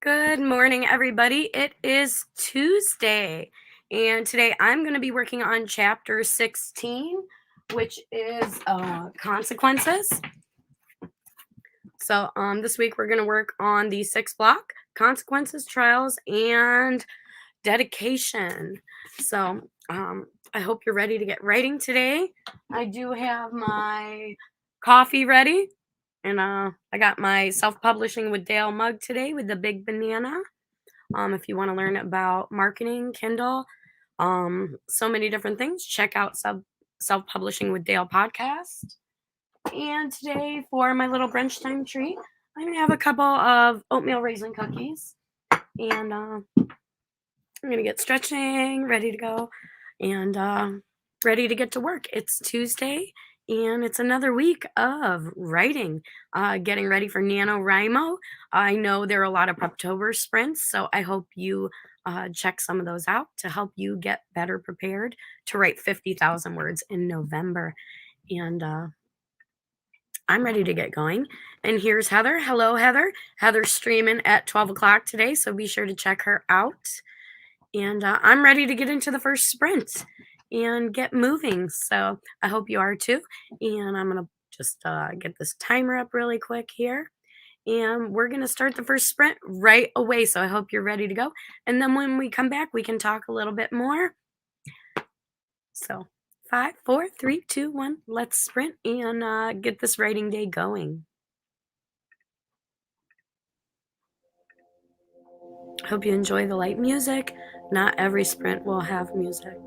Good morning, everybody. It is Tuesday, and today I'm going to be working on chapter 16, which is consequences. So, this week we're going to work on the sixth block consequences, trials, and dedication. So, I hope you're ready to get writing today. I do have my coffee ready. And I got my self-publishing with Dale mug today with the big banana. If you want to learn about marketing, Kindle, so many different things, check out self-publishing with Dale podcast. And today for my little brunch time treat, I'm gonna have a couple of oatmeal raisin cookies, and I'm gonna get stretching, ready to go, and ready to get to work. It's Tuesday, and it's another week of writing, getting ready for NaNoWriMo. I know there are a lot of Preptober sprints, so I hope you check some of those out to help you get better prepared to write 50,000 words in November. And I'm ready to get going. And here's Heather. Hello, Heather. Heather's streaming at 12 o'clock today, so be sure to check her out. And I'm ready to get into the first sprint and get moving. So I hope you are too. And I'm going to just get this timer up really quick here. And we're going to start the first sprint right away. So I hope you're ready to go. And then when we come back, we can talk a little bit more. So 5, 4, 3, 2, 1. Let's sprint and get this writing day going. Hope you enjoy the light music. Not every sprint will have music.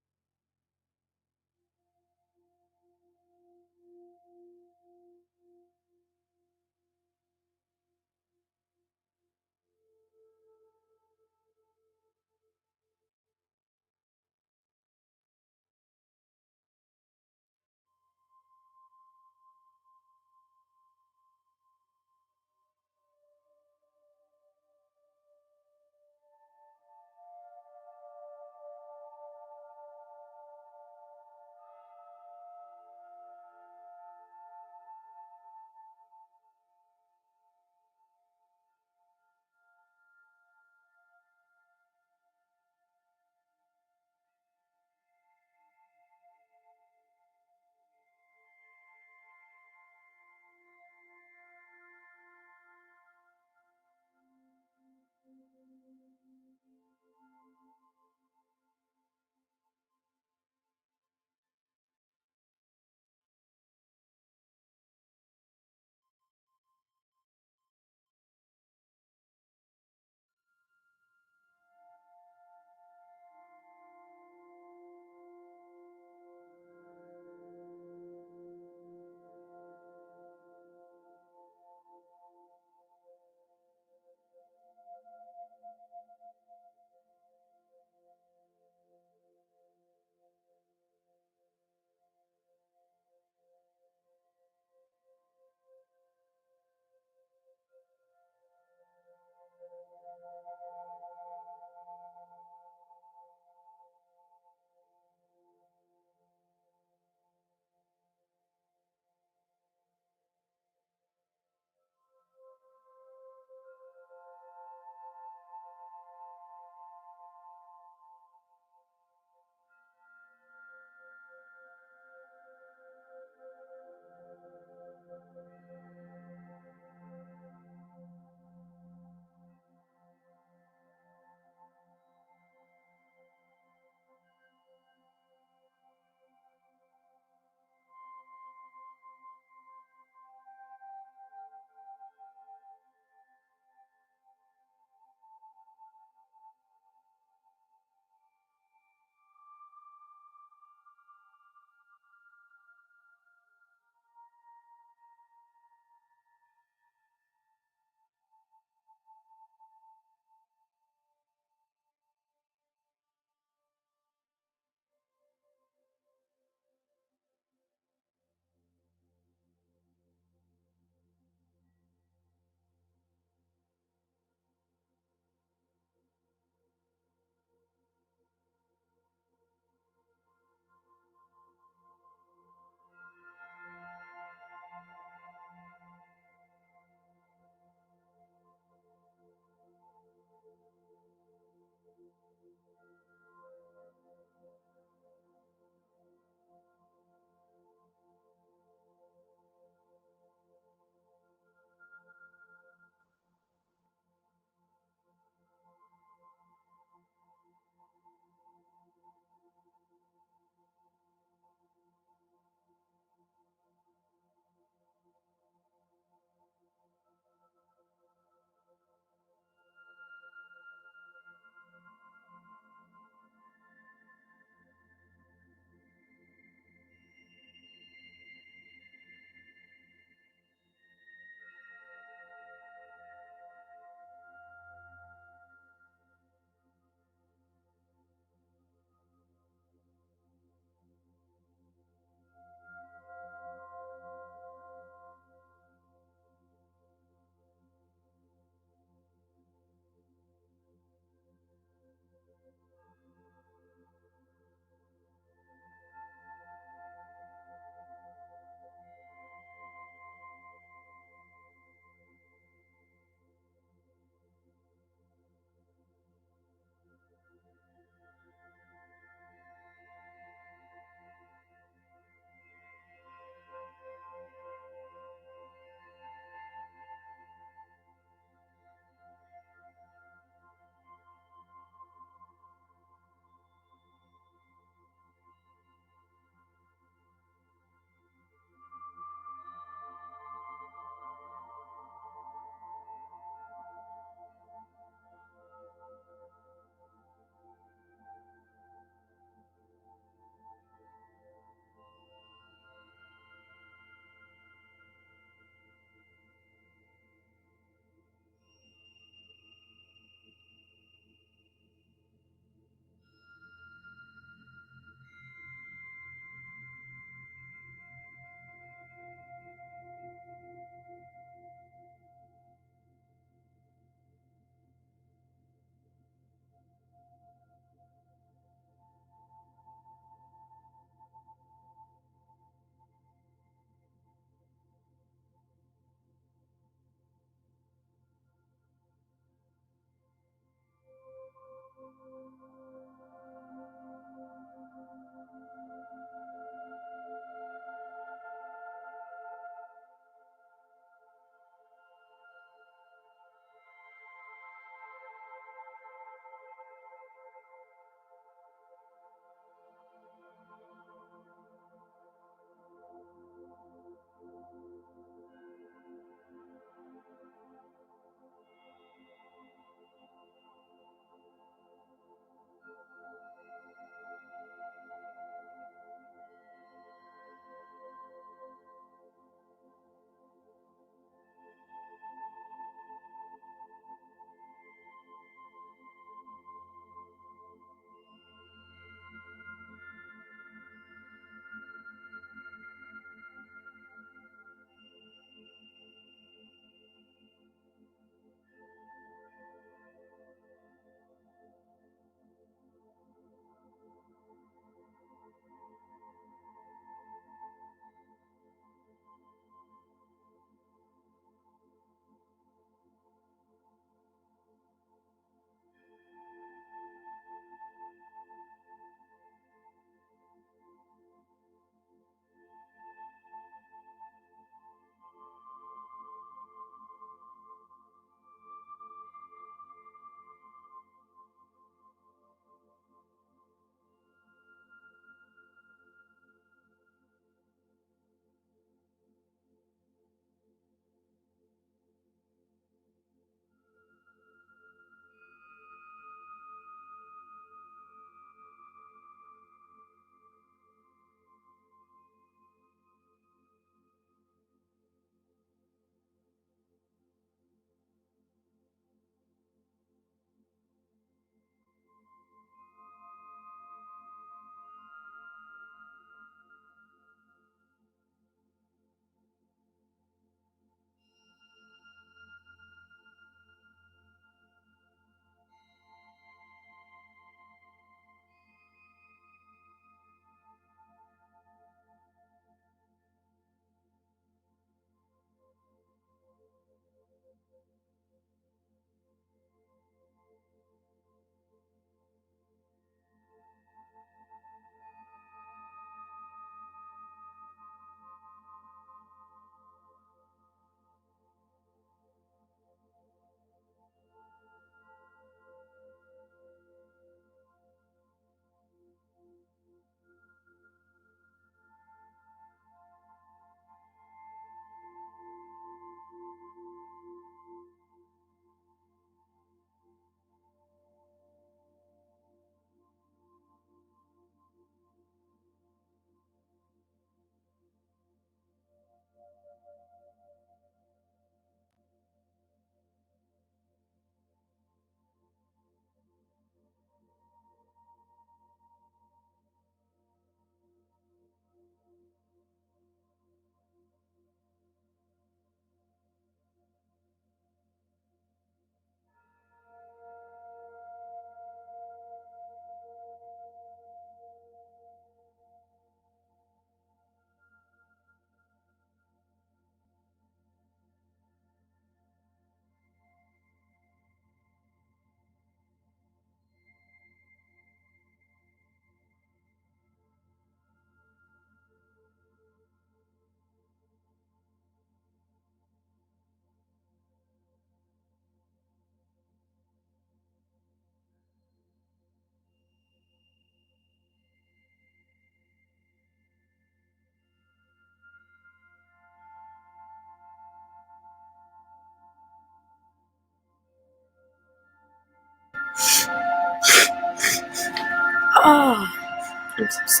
Oops.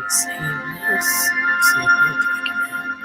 Save this. Save my document.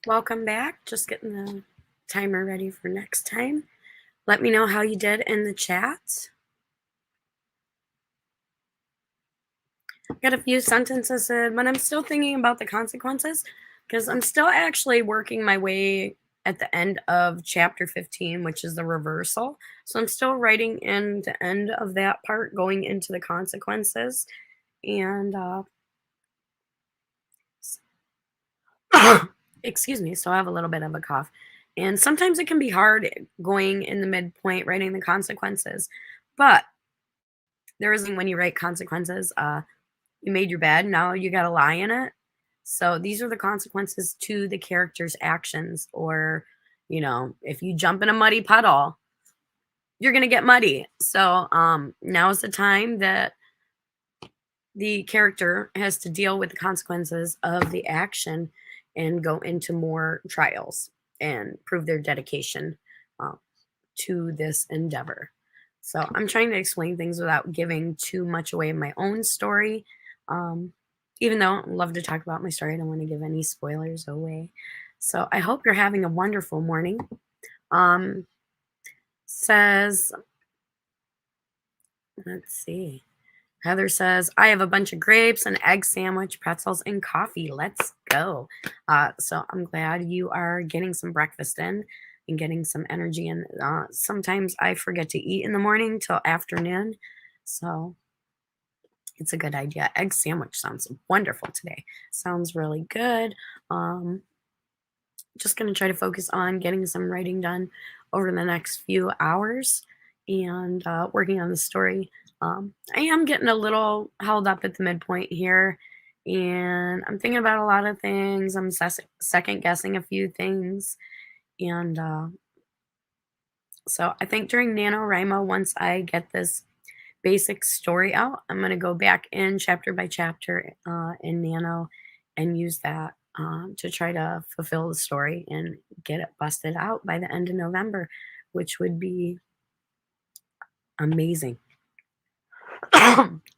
Welcome back. Just getting the timer ready for next time. Let me know how you did in the chat. Got a few sentences in, but I'm still thinking about the consequences because I'm still actually working my way at the end of chapter 15, which is the reversal. So I'm still writing in the end of that part, going into the consequences. And excuse me, so I have a little bit of a cough. And sometimes it can be hard going in the midpoint, writing the consequences. But there is when you write consequences, you made your bed, now you got to lie in it. So these are the consequences to the character's actions. Or, if you jump in a muddy puddle, you're going to get muddy. So now is the time that the character has to deal with the consequences of the action and go into more trials and prove their dedication uh, to this endeavor. So I'm trying to explain things without giving too much away in my own story. Even though I love to talk about my story, I don't want to give any spoilers away. So I hope you're having a wonderful morning. Says, let's see. Heather says, I have a bunch of grapes, an egg sandwich, pretzels, and coffee. Let's go. So I'm glad you are getting some breakfast in and getting some energy in. Sometimes I forget to eat in the morning till afternoon. So it's a good idea. Egg sandwich sounds wonderful today. Sounds really good. Just going to try to focus on getting some writing done over the next few hours and working on the story. I am getting a little held up at the midpoint here, and I'm thinking about a lot of things. I'm second guessing a few things. And so I think during NaNoWriMo, once I get this basic story out, I'm going to go back in chapter by chapter in Nano and use that to try to fulfill the story and get it busted out by the end of November, which would be amazing.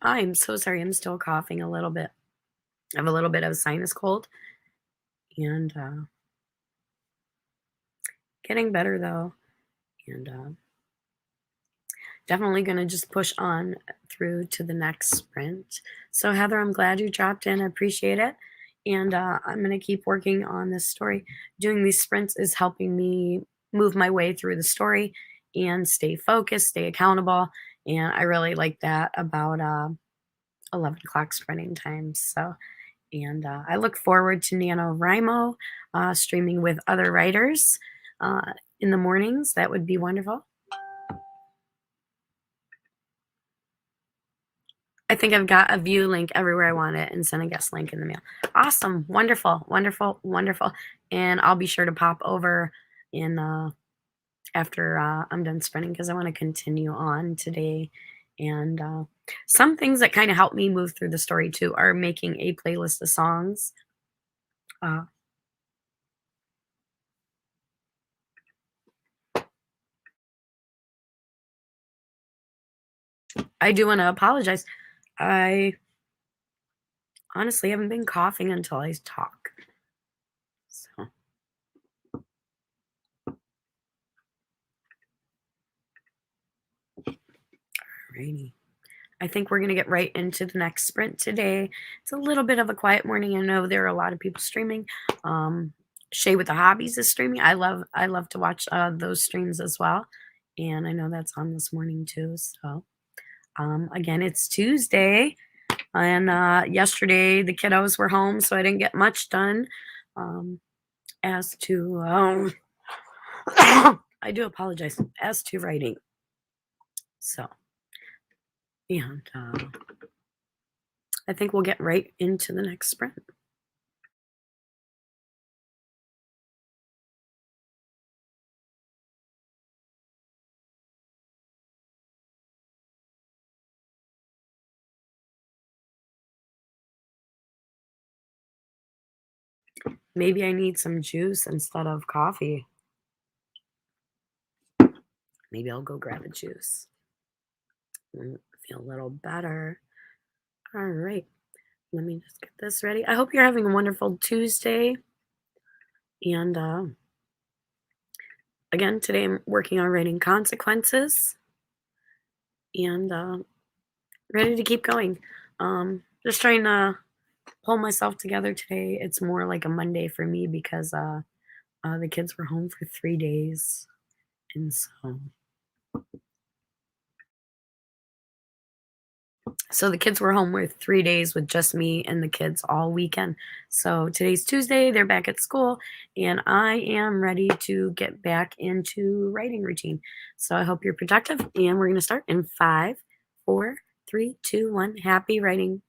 I'm so sorry. I'm still coughing a little bit. I have a little bit of a sinus cold and getting better though. And definitely going to just push on through to the next sprint. So Heather, I'm glad you dropped in. I appreciate it. And I'm going to keep working on this story. Doing these sprints is helping me move my way through the story and stay focused, stay accountable. And I really like that about 11 o'clock sprinting time. So, and I look forward to NaNoWriMo streaming with other writers in the mornings. That would be wonderful. I think I've got a view link everywhere I want it and send a guest link in the mail. Awesome. Wonderful. Wonderful. Wonderful. And I'll be sure to pop over in after I'm done sprinting because I want to continue on today. And some things that kind of help me move through the story too are making a playlist of songs. I do want to apologize. I honestly haven't been coughing until I talk. So. Alrighty. I think we're going to get right into the next sprint today. It's a little bit of a quiet morning. I know there are a lot of people streaming. Shay with the Hobbies is streaming. I love to watch those streams as well, and I know that's on this morning too. So again, it's Tuesday, and yesterday the kiddos were home, so I didn't get much done. As to I do apologize. As to writing, so and I think we'll get right into the next sprint. Maybe I need some juice instead of coffee. Maybe I'll go grab a juice. Feel a little better. All right. Let me just get this ready. I hope you're having a wonderful Tuesday. And again, today I'm working on writing consequences and ready to keep going. Just trying to pull myself together today. It's more like a Monday for me because the kids were home for 3 days. And so the kids were home with 3 days with just me and the kids all weekend. So today's Tuesday, they're back at school, and I am ready to get back into writing routine. So I hope you're productive, and we're going to start in 5, 4, 3, 2, 1. Happy writing.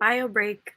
Bio break.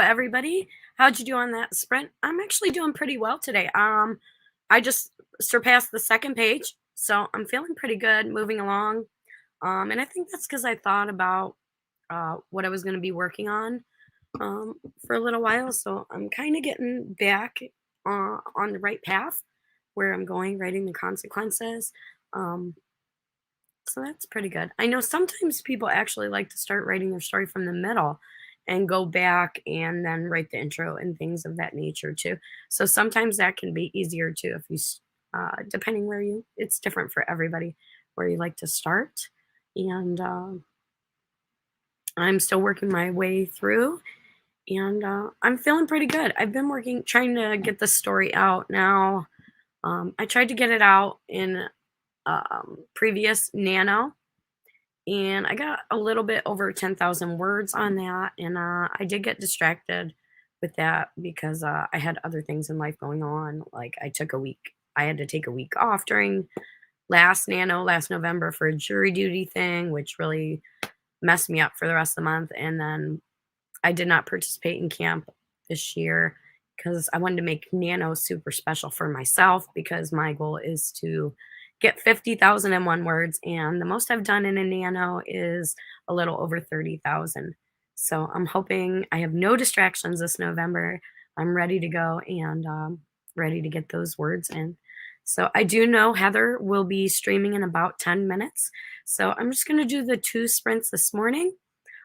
everybody. How'd you do on that sprint? I'm actually doing pretty well today. I just surpassed the second page, so I'm feeling pretty good moving along. And I think that's because I thought about what I was going to be working on um, for a little while. So I'm kind of getting back on the right path where I'm going, writing the consequences. Um, so that's pretty good. I know sometimes people actually like to start writing their story from the middle and go back and then write the intro and things of that nature too. So sometimes that can be easier too if depending where it's different for everybody where you like to start. And I'm still working my way through and I'm feeling pretty good. I've been trying to get the story out now. I tried to get it out in previous Nano and I got a little bit over 10,000 words on that. And I did get distracted with that because I had other things in life going on. Like I had to take a week off during last November for a jury duty thing, which really messed me up for the rest of the month. And then I did not participate in camp this year because I wanted to make Nano super special for myself because my goal is to get 50,001 words. And the most I've done in a Nano is a little over 30,000. So I'm hoping I have no distractions this November. I'm ready to go and ready to get those words in. So I do know Heather will be streaming in about 10 minutes. So I'm just going to do the 2 sprints this morning.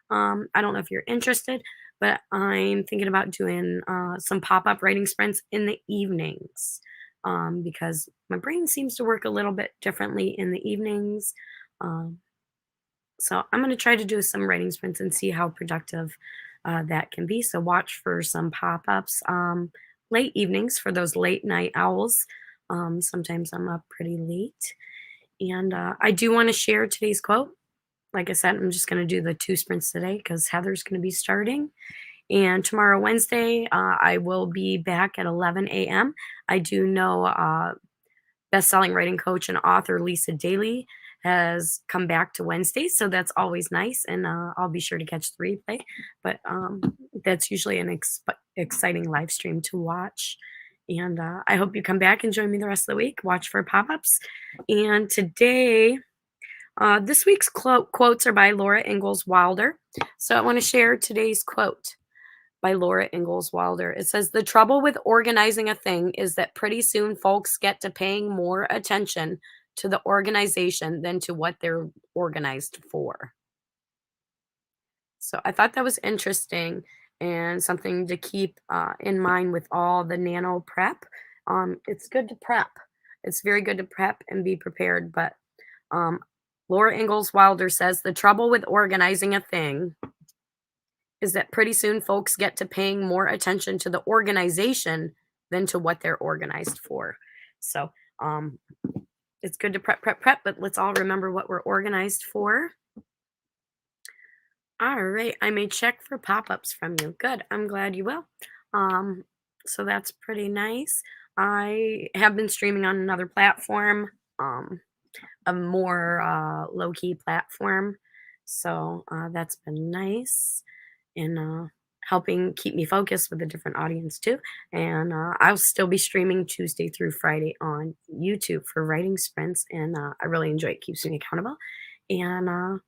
I don't know if you're interested, but I'm thinking about doing some pop-up writing sprints in the evenings because my brain seems to work a little bit differently in the evenings. Um, so I'm going to try to do some writing sprints and see how productive that can be. So watch for some pop-ups late evenings for those late night owls. Sometimes I'm up pretty late. And I do want to share today's quote. Like I said, I'm just going to do the 2 sprints today because Heather's going to be starting. And tomorrow, Wednesday, I will be back at 11 a.m. I do know best-selling writing coach and author Lisa Daly has come back to Wednesday, so that's always nice. And I'll be sure to catch the replay. But that's usually an exciting live stream to watch. And I hope you come back and join me the rest of the week. Watch for pop-ups. And today, this week's quotes are by Laura Ingalls Wilder. So I want to share today's quote by Laura Ingalls Wilder. It says, "The trouble with organizing a thing is that pretty soon folks get to paying more attention to the organization than to what they're organized for." So I thought that was interesting and something to keep in mind with all the nano prep. It's good to prep. It's very good to prep and be prepared. But um, Laura Ingalls Wilder says, "The trouble with organizing a thing is that pretty soon folks get to paying more attention to the organization than to what they're organized for." So it's good to prep, but let's all remember what we're organized for. All right, I may check for pop-ups from you. Good, I'm glad you will. Um, so that's pretty nice. I have been streaming on another platform, a more low-key platform. So that's been nice and helping keep me focused with a different audience too. And I'll still be streaming Tuesday through Friday on YouTube for writing sprints, and I really enjoy it. Keeps me accountable. And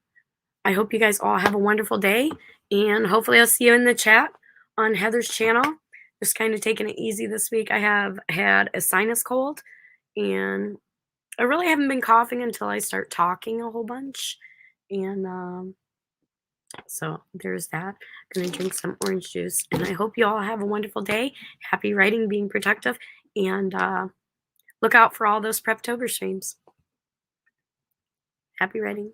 I hope you guys all have a wonderful day, and hopefully I'll see you in the chat on Heather's channel. Just kind of taking it easy this week. I have had a sinus cold, and I really haven't been coughing until I start talking a whole bunch. And so there's that. I'm going to drink some orange juice, and I hope you all have a wonderful day. Happy writing, being productive, and look out for all those Preptober streams. Happy writing.